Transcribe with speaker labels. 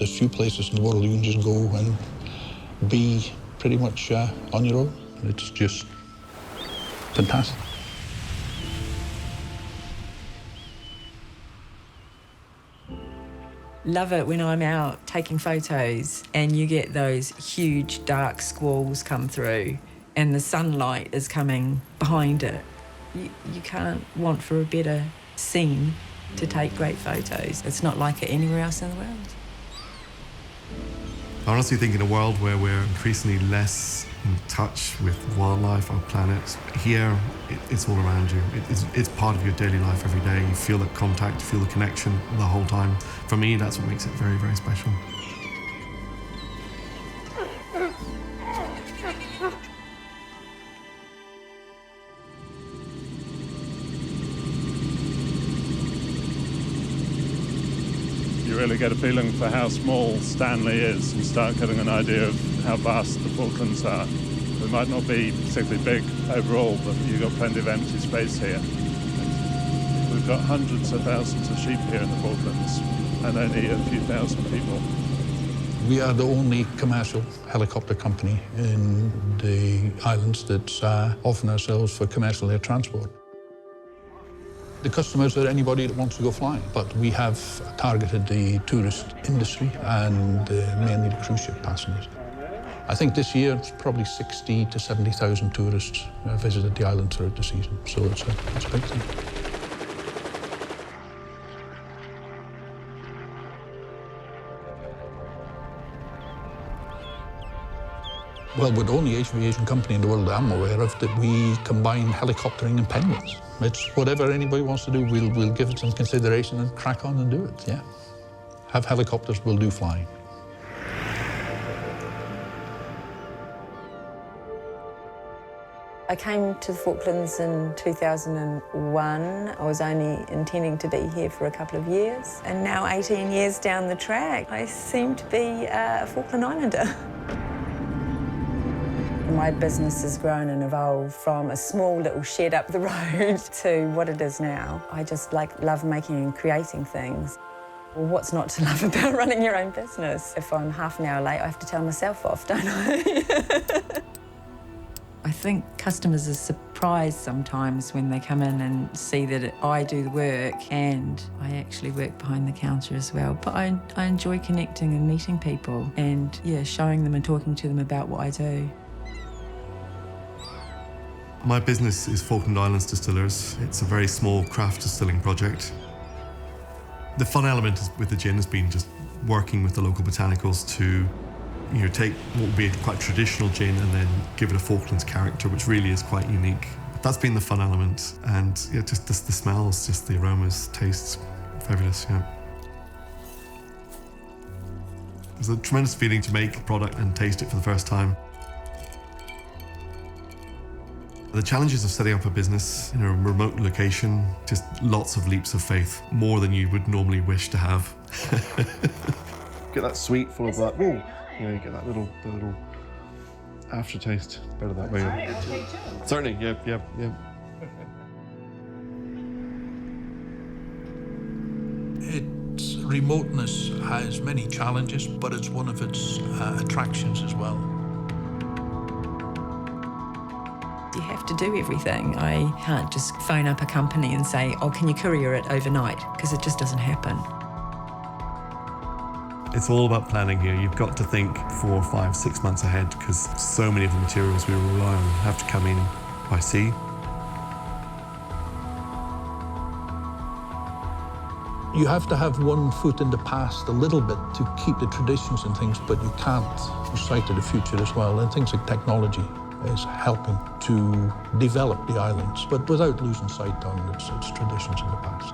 Speaker 1: There's few places in the world you can just go and be pretty much on your own. It's just fantastic.
Speaker 2: Love it when I'm out taking photos and you get those huge dark squalls come through and the sunlight is coming behind it. You can't want for a better scene to take great photos. It's not like it anywhere else in the world.
Speaker 3: I honestly think in a world where we're increasingly less in touch with wildlife, our planet, here it's all around you. It's part of your daily life every day. You feel that contact, you feel the connection the whole time. For me, that's what makes it very, very special.
Speaker 4: You really get a feeling for how small Stanley is and start getting an idea of how vast the Falklands are. They might not be particularly big overall, but you've got plenty of empty space here. We've got hundreds of thousands of sheep here in the Falklands and only a few thousand people.
Speaker 1: We are the only commercial helicopter company in the islands that's offering ourselves for commercial air transport. The customers are anybody that wants to go flying, but we have targeted the tourist industry and mainly the cruise ship passengers. I think this year it's probably 60 to 70,000 tourists visited the island throughout the season, so it's a big thing. Well, we're the only aviation company in the world that I'm aware of that we combine helicoptering and penguins. It's whatever anybody wants to do, we'll give it some consideration and crack on and do it, yeah. Have helicopters, we'll do flying.
Speaker 2: I came to the Falklands in 2001. I was only intending to be here for a couple of years. And now, 18 years down the track, I seem to be a Falkland Islander. My business has grown and evolved from a small little shed up the road to what it is now. I just love making and creating things. Well, what's not to love about running your own business? If I'm half an hour late, I have to tell myself off, don't I? I think customers are surprised sometimes when they come in and see that I do the work and I actually work behind the counter as well. But I enjoy connecting and meeting people and, yeah, showing them and talking to them about what I do.
Speaker 3: My business is Falkland Islands Distillers. It's a very small craft distilling project. The fun element with the gin has been just working with the local botanicals to take what would be a quite traditional gin and then give it a Falklands character, which really is quite unique. That's been the fun element. And yeah, just the smells, just the aromas, tastes, fabulous, yeah. It's a tremendous feeling to make a product and taste it for the first time. The challenges of setting up a business in a remote location, just lots of leaps of faith, more than you would normally wish to have. Get that sweet full of that, whoa, you get that little aftertaste. Better that way.
Speaker 5: Right, I'll take two.
Speaker 3: Certainly, yeah.
Speaker 1: Its remoteness has many challenges, but it's one of its attractions as well.
Speaker 2: You have to do everything. I can't just phone up a company and say, oh, can you courier it overnight? Because it just doesn't happen.
Speaker 3: It's all about planning here. You've got to think 4, 5, 6 months ahead because so many of the materials we rely on have to come in by sea.
Speaker 1: You have to have one foot in the past a little bit to keep the traditions and things, but you can't lose sight of the future as well. And things like technology is helping to develop the islands, but without losing sight on its traditions in the past.